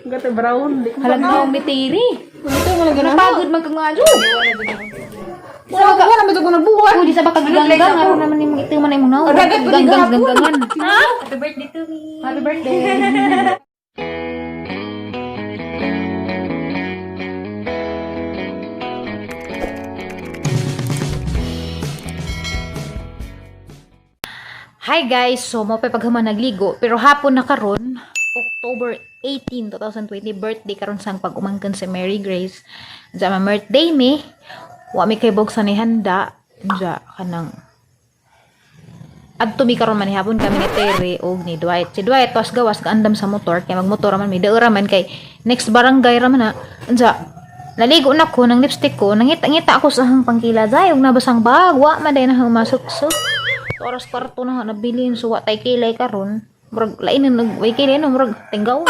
Gata brown. Halagnaw mitiri. Ito mo lagi na. Napagod magkangadyo. Wala ka na ko nabuhat. Di sa bakaganggang aron naman ni ito man imong naw. Ganggang. Ha? Happy birthday to me. Happy birthday. Hi guys, so mo pa paghaman nagligo pero hapon na karon October 18, 2020 birthday karon sang pag-umangkan si Mary Grace. Sa birthday mi, wa mi kay bogsan ni handa ja kanang adto mi karon man hapon kami ni Terry og ni Dwight. Si Dwight was gawas kaandam sa motor kay magmotor man mi daura man kay next barangay ra man na. Anja naligo na ko ng lipstick ko, nangita-ngita ako sa hang pangkila dayog nabasang bag, wa man day na humasok so. Oras kwarto na nabilin so wa tay kilay karon murag lain nag way kilay no murag tinggawon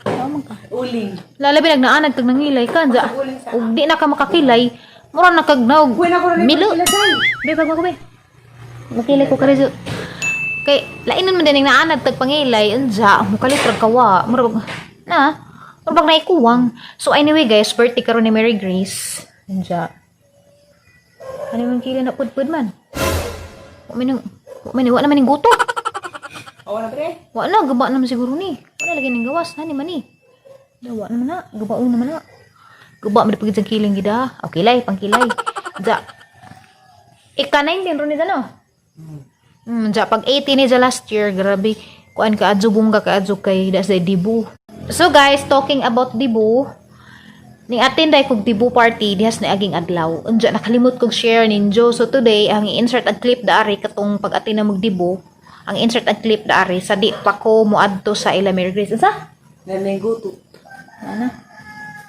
tama ka Uling. lalabi nagnaanag tag nangilay ka ja ug di na ka makakilay murag nakagnaw milo be pag ko be makilay ko kare kay lain man din naanag tag pangilay anja mukalit rag kawa murag na murag naikuwang so anyway guys birthday karon ni Mary Grace anja ano man kilay na pudpud man wa naman yung guto. Awa na pre. Wa na, gaba naman siguro ni. Wala lagi ng gawas, hani man ni. Wa naman na, gabaon naman na. Gaba mo pagid sa kiling gida. Okay lay, pangkilay. Ja. Ika-19 ron ni no. Ja pag 18 ni ja last year, grabe. Kuan ka adjo bungga ka adjo kay das Dibu. So guys, talking about Dibu, ning attenday kog Dibu party dihas na aging adlaw. Unja nakalimot kog share ninjo. So today ang i-insert ang clip daari katong pag-atin na mag Dibu. Ang insert ang clip daari sa di pa ko moadto sa ila Mary Grace. Sa? Nanay guto. Ana?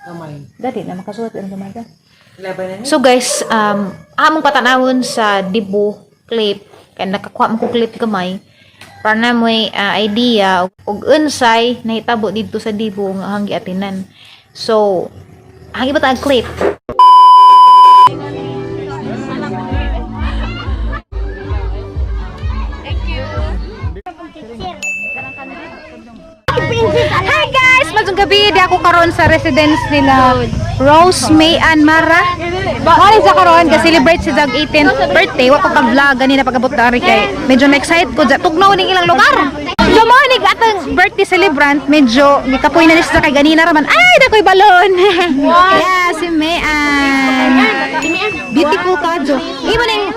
Kamay. Dati na makasuot ang gamay ka. Laban na ni. So guys, among patanawon sa Dibu clip kay nakakuha mo ko clip gamay para na may idea og unsay nahitabo dito sa Dibu nga hanggi atinan. So ang iba tayong clip. Hi guys! Magandang gabi. Di ako karon sa residence nila Rose, May, and Mara. Maraming sa karon ka-celebrate si Zag 18th birthday. Wa ko ka-vlog ganina pag-abot na rin kay medyo na-excite ko. Tugnaw ning ilang lugar. So manig atang birthday celebrant medyo gikapoy na nisa kay ganina raman. Ay, dakoy balon. Yeah, si May and beautiful ka jo. Imo ning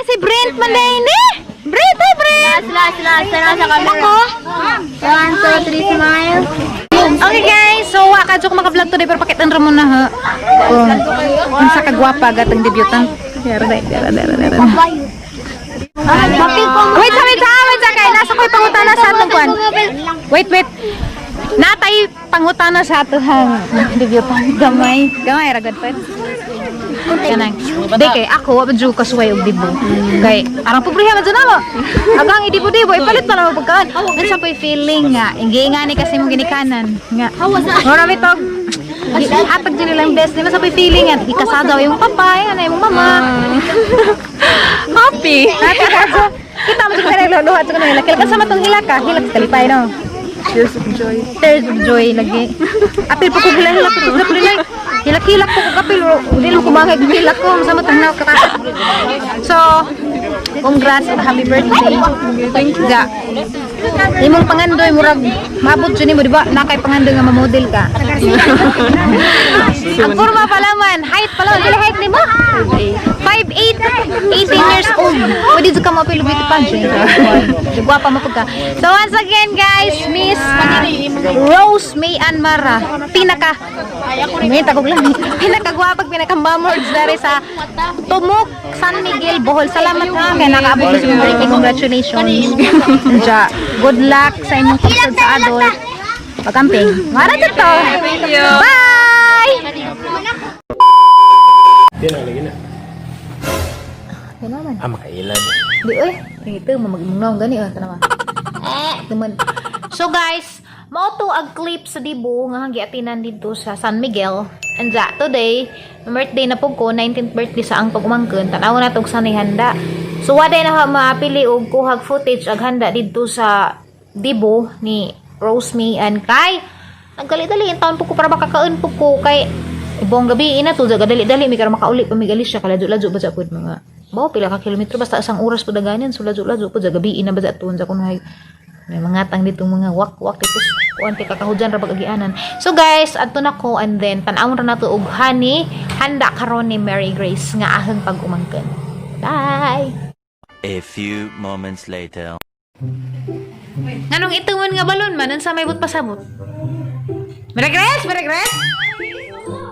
si Brent man din ni. Brent, hi Brent. Sila sa camera. Ako. 1, 2, 3, smile. Okay guys, so wakadyo ko maka-vlog today pero pakitan ra mo na ha. Kung sa kagwapa gatang debutant. Dara. Wait sa kay nasa ko'y pangutana sa atong kwan. Wait. Natay pangutana sa ato hang debutant gamay ra gud pa. Kanang di kay ako wa badyo kasuway og Dibu. Kay arang pobriha man dyan mo. Agang idibo-dibo ipalit pa lang pagkaan. Unsa pay feeling nga ingingani kasi mong ginikanan nga. Ora bitog atag din nilang best nila sa pay feeling nga ikasada yung papa yan yung mama. Happy ka. Kita mo sa kanila luhat sa kanila. Kailan sa matong hilak kalipay no. Tears of joy lagi. Apil pa ko hilak hilak ko kapil hindi lang kumangay hilak ko sa matang na kata. So congrats and happy birthday. Thank you. Ja. Imong pangandoy murag mabot jud nimo di ba? Nakay pangandoy nga ma-model ka. Ang forma pala man, height pala, dili height nimo? 5'8", 18 years old. Pwede jud ka mo apil beauty pageant. Guwapa mo pagka. So once again guys, Miss Rose, May, and Mara, pinakagwapag pinakambamords dari sa Tumok, San Miguel, Bohol. Salamat ha, kaya nakaabot sa mga birthday. Congratulations. Ja, good luck sa inyong kapsad sa adult. Pagkamping. Mara dito. Bye! Yan naman. Makailan. Di oy, ito mamagmungnaw gani tanawa. Teman. So guys, mao to ag clip sa Dibu nga giatinan dito sa San Miguel. And today, birthday na pug ko, 19th birthday sa ang pagumangkon. Tanaw na tog sanay handa. So waday na maapili og kuhag footage ag handa didto sa Dibu ni Rose, May, and kay Nagdali-dali yung taon po ko para makakaon po ko kay ibong gabi ina to jaga dali-dali mi kara makauli pa mi galis siya kalaju-laju ba sa pud mga mao pila ka kilometro basta isang oras po daganan so laju-laju po jaga gabi ina ba sa tuon sa kunhay may mga tang ditong mga wak-wak dito kuan kay kakahudyan ra pag-agianan. So guys, adto na ko and then tan-awon ra nato og honey handa karon ni Mary Grace nga ahang pag-umangken. Bye. A few moments later. Nganong itungon nga balon man sa may but pasabot. Mary Grace, Mary Grace.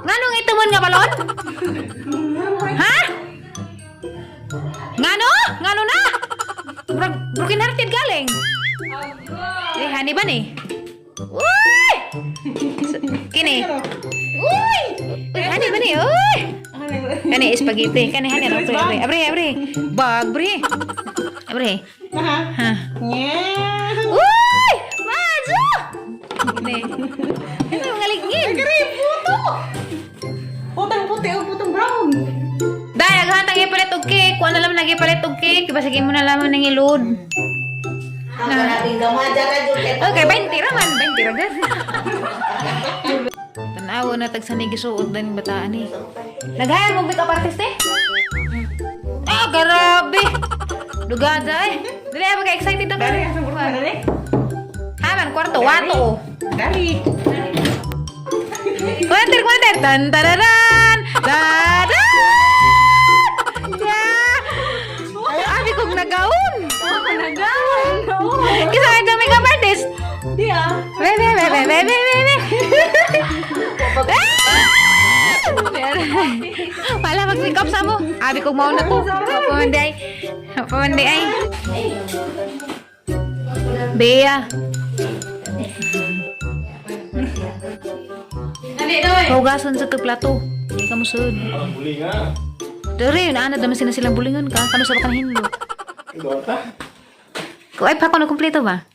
Nganong itungon nga balon? Ha? Ngano? Ngano na? Broken hearted galing. Eh, hani ba ni? Uy! Kini. Uy! Hani ba ni? Uy! Kani spaghetti. Kani hani na. Abre. Bag, bre. Abre. Ha? Uy! Mazo! Kini. Ano yung ngaligin? Puto! Putang puti o putang brown. Dahil, aghantang ipalit og cake. Kung ano naman nag-ipalit og cake, basagin mo na lamang ng ilod. Ang nating gamaja ka dyan. Okay, 20 raman. 20 ragan. Tanawa na tagsanay gisuod na yung bataan eh. Naghayan mo makeup artist eh? Ah, grabe. Dugada eh. Dili ba ka-excited na Dari, ka? ang grupo na rin. Haman, kwarto, wato. Dari. Kuwantir. Tan, tararan. Tadan! Ay, abi kong nagaon. Kisa ka dyan makeup artist. Di ah. Bebe. Wala mag-makeup sa mo. Abi kong mauna to. Pamanday ay. Bea. Hugasan sa plato. Hindi ka musod. Dari, naanad naman silang bulingon ka. Kano sa baka hinlo? Kung ay pa ko na kumpleto ba?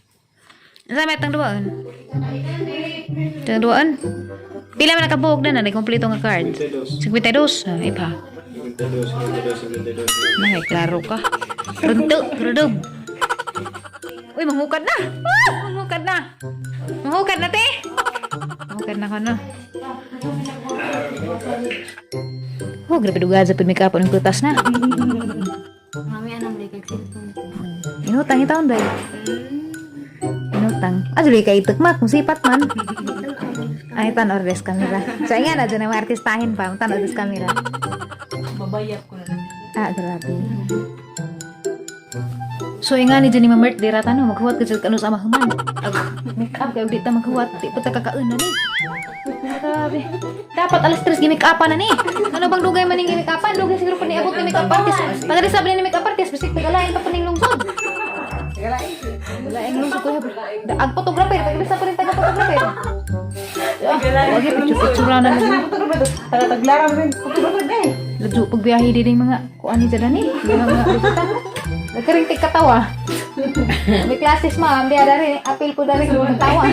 Sa may tang duwaan? Tang duwaan? Pila man nakabuhog na na, kumpleto nga card. 52. Ay pa. Ay, klaro ka. Rudog. Uy, mahukad na. Mahukad na, te. Mahukad na ka na. Oh, grabe duga sa pagmikap ng kutas na. Mami, anong balik cellphone? Inutang itaon day. Inutang. Dili kay tukmak, musipat man. Ay, tanor des kamera. So, nga na dyan ang artistahin pa. Tanor des kamera. Babayar ko na lang. Ah, grabe. So, nga ni dyan ni Mamert, di rata no, maghuwat ka sa kano sa amahaman. Make up, kaya di ta maghuwat. Di pa ta kakaon na ni. Grabe. Dapat alas 3 gimik apa na ni. Ano bang dugay man yung gimik apa? Dugay siguro pa ni abot ni make up artist. Pagkali sabi ni make up artist, bisik tagalain pa pa ning lungsod. Tagalain lungsod ko. Ang photographer, pagkali sa pa rin taga-photographer. Wag yung picture-picture na lang. Taglara mo rin. Pagkabagod na eh. Ladyo pagbiyahe din yung mga kuan ni dyan ni. Mga liputan. Nagkaringtik katawa. May classes ma'am, di ada rin. Apil po dali kung tawa.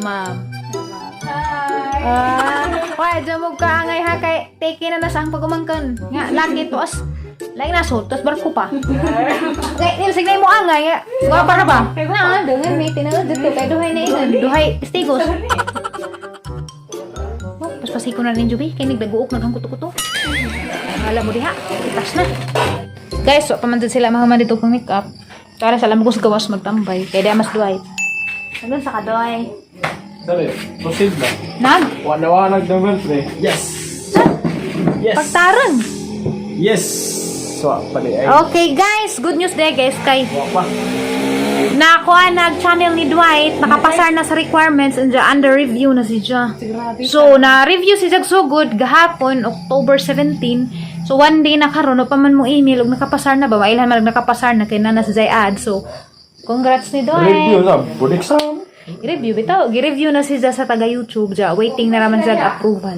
Ma'am. Why, dyan mo ka angay ha kay take na nasang pagumangkan. Nga, lagi to as lain na so, tas barko pa. Kay nilsignay mo angay nga. Nga para ba? Na, dengan may tinanod dito kay duhay na inan. Duhay testigos. Oh, paspasiko na rin Juby. Kaya nagdaguok naghang kuto-kuto. Alam mo diha. Itas na. Guys, so pamandan sila mahaman dito kong make-up. Para sa alam ko sa gawas magtambay. Kaya di mas duhay. Hanggang sa kadoy. Dali, proceed na. Nag? Wanawanag ng welfare. Yes! Yes! Pagtarang. Yes! So, pali ay. Okay guys, good news day guys. Kay Wapa. nakuha nag-channel ni Dwight. Nakapasar na sa requirements and under review na si Ja. So, na-review si Jag so good gahapon, October 17. So, one day na karon pa man mo email ug nakapasar na ba? Mailhan man nakapasar na kay nana si Jay ad. So, congrats ni Review Dwight. na. Pud exam. I-review bitaw. I-review na si Ja sa taga YouTube ja. Waiting na naman siya approval.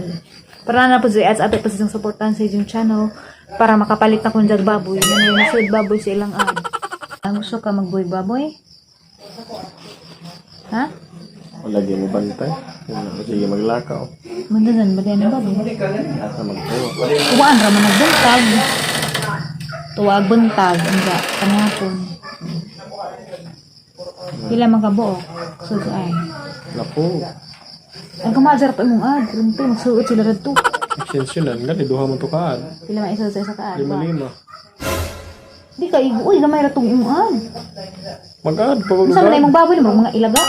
Para na po siya ads ato pa siyang supportan sa yung channel para makapalit na kung Jag baboy. Yan yung nasud baboy sa ilang ad. Ang gusto ka magboy baboy? Ha? Wala di mo bantay. Sige maglakaw. Mandanan ba din ang baboy? Asa magtayo. Tuwaan raman nagbuntag. Tuwag buntag. Ang kanapon. Pila man ka buok. Sud ay. Napo. Ang kamazar to imong ad, runto magsuot sila radto. Extensionan nga, duha man to kaad. Pila man isa sa isa ka ad. 5-5. Di ka igo, uy gamay ra tong imong ad. Mag-aad pa Unsa man imong baboy mo mga ilaga?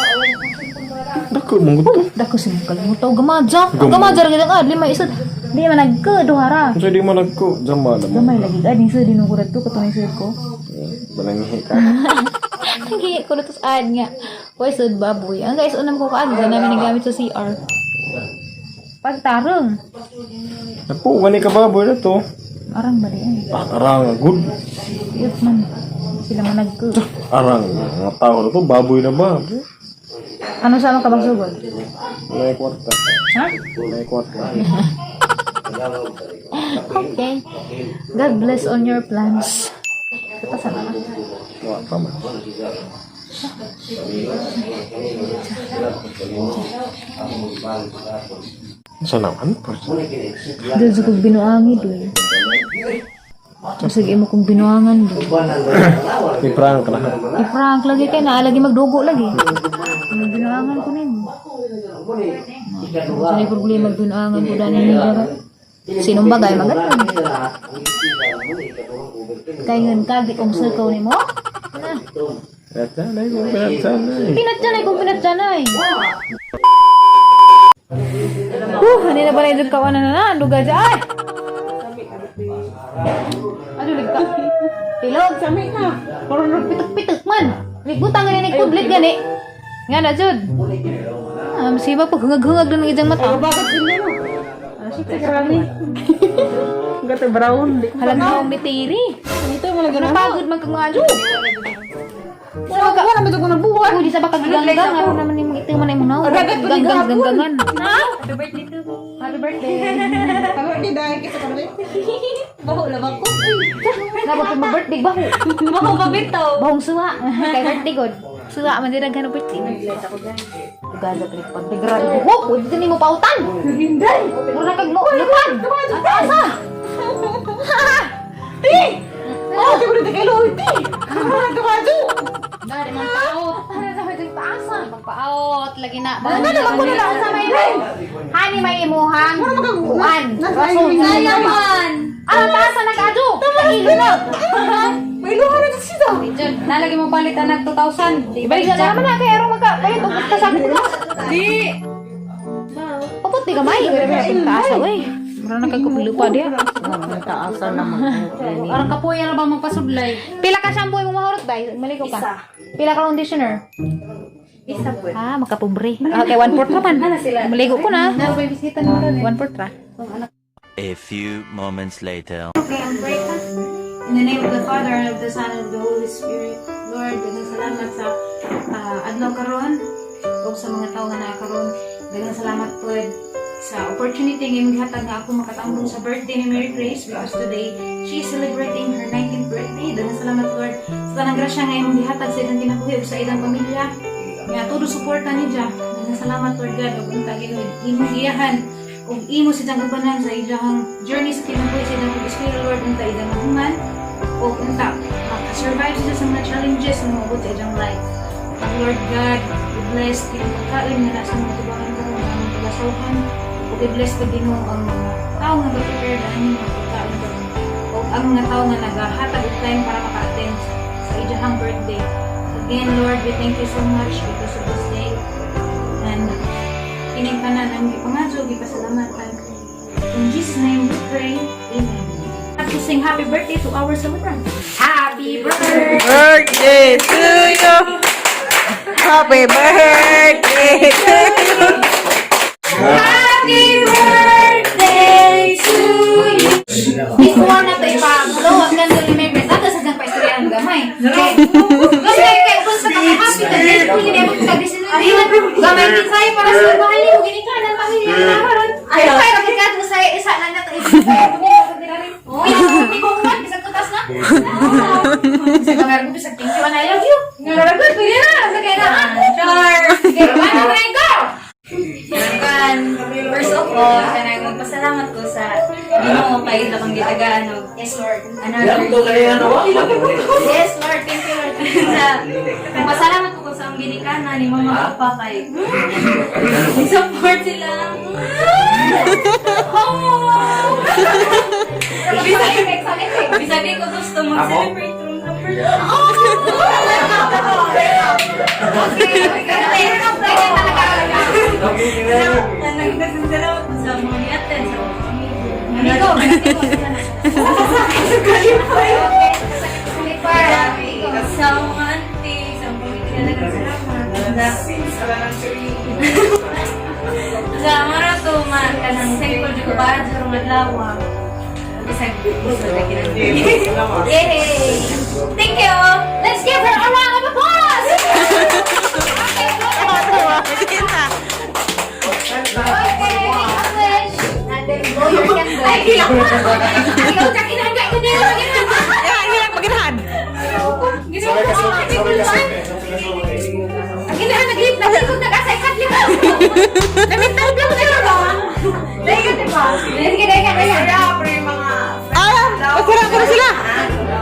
Dako mong gusto. Dako sa mga kalimutaw gamaza. Ang gamaza ra gid ang ad, lima isa. Di man nagka duha ra. Kung di man nagko, jamba na mo. Gamay lagi ad ni sa dinugurad to katong sud ko. Banangihi ka. Nagi ko lutos ad nga. Uy sud baboy. Ang guys unam ko kaad na namin gamit sa CR. Pagtarong. Napo, gani ka baboy na to. Arang ba diyan? Arang, good. Yut man. Sila man nagka. Arang, mga tao na to, baboy na ba? Ano sa mga kabagsugod? May kwarta. Ha? May kwarta. Okay. God bless on your plans. Kita sana. Wala pa man. Sa naman po. Doon sa kong binuangi doon. Sige mo kong binuangan doon. May prank na. I-prank lagi kayo na. Lagi magdugo lagi. Ang binuangan ko nimo. Sa may problema magbinuangan ko dahil hindi ka. Sinong bagay maganda. Kaya yun kagi kong circle nimo. Pinatsanay ko, pinatsanay. Pinatsanay kong pinatsanay. Hindi na ba na yung kawanan na duga dyan. Ano ligka? Pilog. Sami ka. Parang pitok-pitok man. Ligbutang nga ni public gani. Nga na jud. Masiba pag hungag-hungag doon ng ijang mata. Bakit sila mo? Sige, karami. Gata brown. Halang akong bitiri. Ito mo lang ganun. Napagod man kang nga jud. Wala naman ito ko nabuhat. Di sa baka ganggang. Ano naman yung ito man ay muna. Ganggang-ganggangan. Ha? Happy birthday to me. Happy birthday. Kalo di dahil kita kami. Baho labak ko. Nabot mo birthday baho. Baho mabitaw. Bahong suha. Kay birthday god. Suha man din ang kanong birthday. Gaza klik pag bigra. Hop, pwede din mo pautan. Hinday. Mura kag mo lupad. Ang asa. Ti! Oh, di mo rin kay Lord, ti! Ano ka ba, Jo? Dari man paot. Ano sa pwedeng taasa? Pagpaot lagi na. Ano naman ko na lang sa may hani may imuhang. Uan. Rason. Nayaman. Ano taasa nag-adyo? Kahilo na. May luha na ito siya. Diyan, nalagi mo palitan ng 2,000. Ibalik na naman na kay Erong magka. Kaya tungkol ka sa akin. Di! Papot di kamay. Pero taasa wey. Mura na kagkapilupa dia. Taasa naman. Arang kapoy ara ba magpasudlay? Pila ka shampoo imong mahurot bay? Maligo ka. Pila ka conditioner? Isa po. Ah, makapobre. Okay, 1/4 naman. Maligo ko na. Na may bisita mo ron. 1/4 ra. A few moments later. Okay, ang break ha. In the name of the Father, and of the Son, and of the Holy Spirit. Lord, daghang salamat sa adlaw karon o sa mga tao nga naa karon. Daghang salamat po sa opportunity nga imong gihatag nga ako makatambong sa birthday ni Mary Grace because today she is celebrating her 19th birthday. Daghang salamat Lord sa tanang grasya nga imong gihatag sa ilang kinabuhi ug sa ilang pamilya. Nga todo suporta ni Jah. Daghang salamat Lord God ug unta Ginoo imong giyahan ug imo sa tang ubanan sa ilang journey sa kinabuhi sa ilang pag-espiritu Lord unta ilang mahuman ug unta maka-survive sila sa mga challenges nga maabot sa ilang life. Lord God, i-bless yung pagkain na nasa mga tubangan karon nga among paglasawhan. I-bless ko din ang mga tao nga mag-prepare na aming mga pagkain karon. O ang mga tao nga naghahatag og time para maka-attend sa iyang birthday. Again, Lord, we thank you so much because of this day. And kining tanan ang ipangadyo, gipasalamatan. In Jesus' name we pray. Amen. To sing happy birthday to our celebrant. Happy birthday! Birthday to you! Happy birthday to you! Happy birthday to you! Before na ito ipag-blow, ang ganda ni Mary Grace. Ato sa diyang paistoryahan ng gamay. Okay? Kasi kaya kung sa kaka-happy ka, dahil kung hindi mo pag-disin na gamay din sa'yo para sa mahal mo, ginikahan ang pamilya na naman. Ayaw kayo, kapag mo sa'yo, isa lang na ito. Oh, hindi ko kumat, bisag tutas na. Sa kamera ko, bisag thank you and I love you. Nalalagot, pwede na, nasa kailangan. Char! Okay, paano na go? Kan, first of all, kanang magpasalamat ko sa Ginoo kay akong gitagaan og yes Lord. Yes Lord, thank you Lord. Sa pasalamat ko sa among ni mama papa kay. Support sila. Bisa ko gusto mag-celebrate room number. Nagdasalamat sa mga ni-attend sa sa mga auntie, sa mga nagdasalamat. Sa mara to man kanang thankful ko para sa mga lawa. Yay! Thank you! Let's give her a round of applause! Okay, and then blow your candle. Ay, hilang pa! Hilang ka, kinahangga ko na yung Hilang paginahan. ang ginahan nag-lip na sa'yo kung nag-asay-kat lima. Namintan lang sa'yo ba? Dahil ka diba? Dahil ka. Masira ko na sila.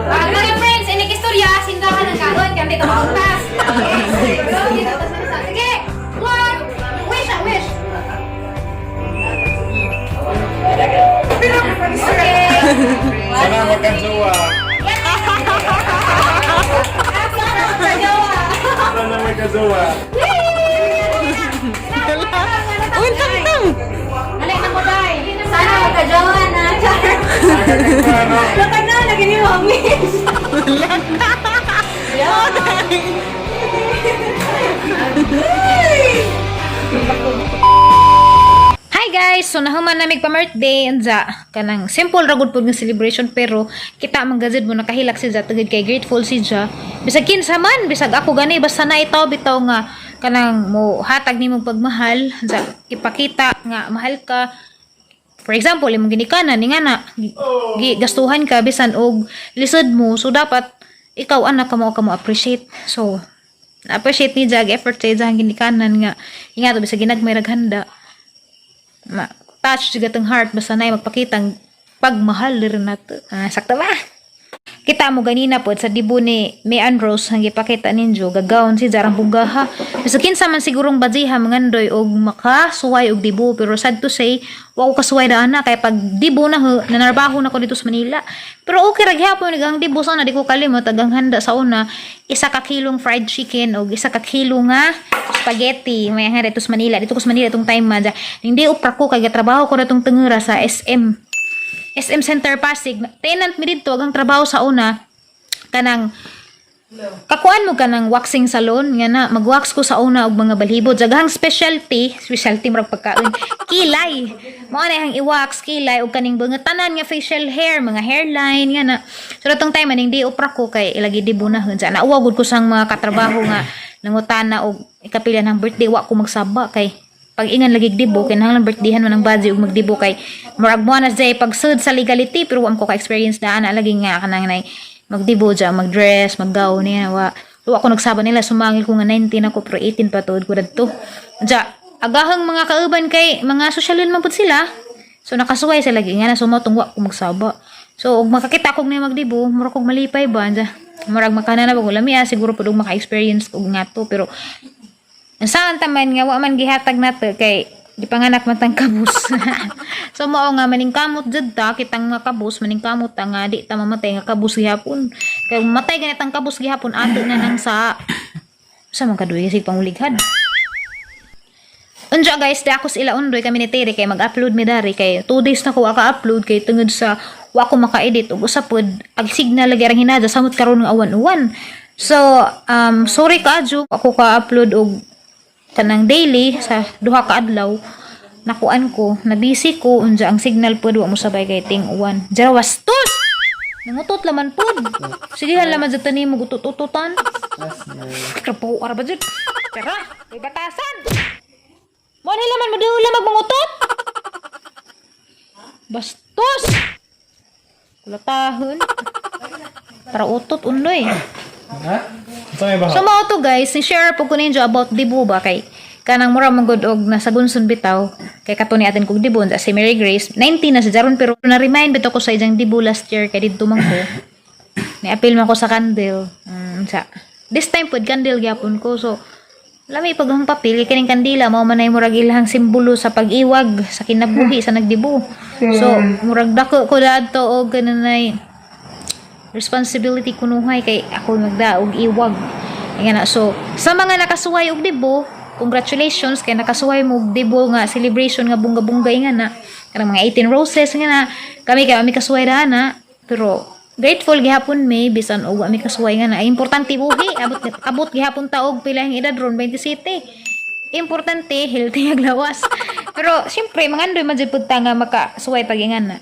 Ang mga friends, inig istorya, sindahan ng karon, kaya dito makuntas. Sige, one, wish. Okay. Salamat kang jowa. Salamat kang jowa. Uy, tang. Alay na mo, day. Sana magka-jowa na. Lakad na, lagi ni Mami. Hi guys! So nahuman na mig pa-birthday unsa kanang simple ra gud pud nga celebration pero kita man gazid mo nakahilak si Ja tugod kay grateful si Ja. Bisag kinsa man, bisag ako gani basta na itaw bitaw nga kanang mo hatag nimo pagmahal ja ipakita nga mahal ka. For example, imong ginikanan ni nga na gastuhan ka bisan og lisod mo so dapat ikaw anak ka mo appreciate. So appreciate ni Jag effort sa iyang ginikanan nga ingato bisag ginagmay raghanda. Touch sa gatong heart basta na magpakitang pagmahal rin nato. Sakto ba? Kita mo ganina po sa dibo ni May Rose ang ipakita ninyo gagawon si Jarang Bugaha. Bisa kinsa man sigurong badziha mangandoy og makasuway og dibo pero sad to say wa ko kasuway da ana kay pag dibo na nanarbaho na ko dito sa Manila. Pero okay ra gyapon ang dibo sana di ko kalimot agang handa sa una 1 kilong fried chicken og 1 kilo nga spaghetti may handa dito sa Manila. Dito ko sa Manila itong time man. Hindi upra ko kay trabaho ko na tong tengera sa SM Center Pasig. Tenant mi dito agang trabaho sa una kanang kakuan mo kanang waxing salon nga na magwax ko sa una og mga balhibot jaghang specialty murag pagkaon kilay mo na hang i-wax kilay og kaning mga tanan nga facial hair mga hairline nga na so datong time maning di upra ko kay ilagi dibo na hunsa na uwagod ko sang mga katrabaho nga nangutana og ikapila ng birthday wa ko magsaba kay pag ingan lagi dibo kinahanglan birthdayhan man ang budget ug magdibo kay murag mo na jay pagsud sa legality pero wa ko ka experience na ana lagi nga kanang nay magdibo ja magdress maggown niya wa ako nagsaba nila sumangil ko nga 19 ako pero 18 pa tuod ko dadto ja agahang mga kauban kay mga sosyalon man pud sila so nakasuway sila lagi nga na sumotong wa ko magsaba so ug makakita kog na magdibo murag kog malipay ba ja murag makana na pag ulami siguro pud maka-experience og ngato pero ang saan taman nga wa man gihatag nato kay di panganak man tang kabus. So mao nga maning kamot jud ta kitang nga kabus maning kamot ta nga di ta mamatay nga kabus gihapon. Kay matay ganitang kabus gihapon ato na nang sa man kaduy sig pangulighad. Unja guys, di ako sila undoy kami ni Terry kay mag-upload mi dari kay 2 days na ko aka-upload kay tungod sa wa ko maka-edit ug usapod ag signal lagi rang hinada samot karon nga awan-uwan. So sorry kaadyo ako ka-upload og kanang daily sa duha ka adlaw nakuan ko na busy ko unja ang signal pud wa mo sabay kay ting uwan jarawastos nangutot laman pud sigihan laman jud tani mo gutot-ututan krapo ara ba jud tara may batasan mo ni laman mo dula magmangutot bastos kulatahon para utot undoy. So mao to guys, share po ko ninyo about dibo ba kay kanang mura magod og nasa gunson bitaw kay katuni atin kog dibo sa si Mary Grace 19 na sa jaron pero na remind bitaw ko sa ijang dibo last year kay didto man ko ni apil man ko sa candle sa this time pud candle gyapon ko so Lami paghang papel kining kandila mao man ay murag ilahang simbolo sa pag-iwag sa kinabuhi sa nagdibo. So murag dako ko dadto og kananay responsibility kunuhay kay ako magdaog iwag. Nga na so sa mga nakasuway og dibo, congratulations kay nakasuway mo og dibo nga celebration nga bunga-bunggay nga na. Kanang mga 18 roses nga na kami kasuway ra na pero grateful gihapon may bisan og ami kasuway nga na ay importante buhi abot gihapon ta og pila ang edad ron 27. Importante healthy ang lawas. Pero syempre mangandoy man jud pud ta nga makasuway pagingan na.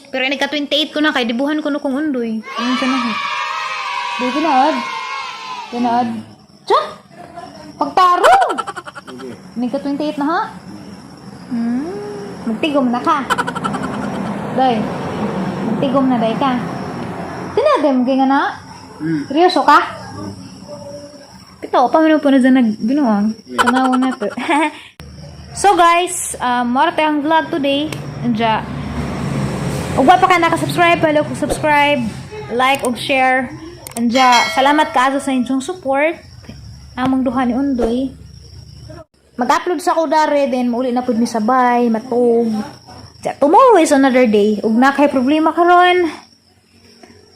Pero ini ka 28 ko na kay dibuhan ko no kung undoy. Ayun sa na. Di ginaad. Ginaad. Cha. Pagtarong. Ini ka 28 na ha. Magtigom na ka. Day. Magtigom na day ka. Tinagay mo kaya na? Seryoso ka? Ito, paano po na dyan nagbinuang? Tanawang na to. So guys, mara tayong vlog today. Andiya. Ug wa pa ka nakasubscribe, hello kung subscribe, like ug share. Andiya, salamat kaayo sa inyong support. Among duha ni Undoy. Mag-upload sa ko dare, then mauli na pud mi sabay, matug. Tomorrow is another day. Ug na kay problema karon.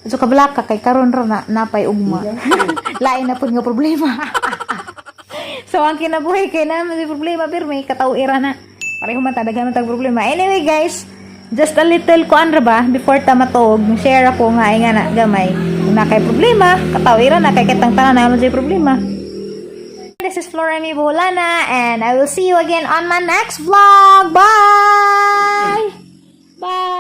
So kabalak ka kay karon ra na napay ugma. Lain na pud nga problema. So ang kinabuhi kay na may problema pero may kataw-ira na. Pareho man ta daghan tag problema. Anyway guys, just a little kuan ra ba before ta matog, share ako nga ay nga na gamay. Kung na kay problema, kataw-ira na kay kitang tanan na may problema. This is Florami Boholana and I will see you again on my next vlog. Bye! Bye!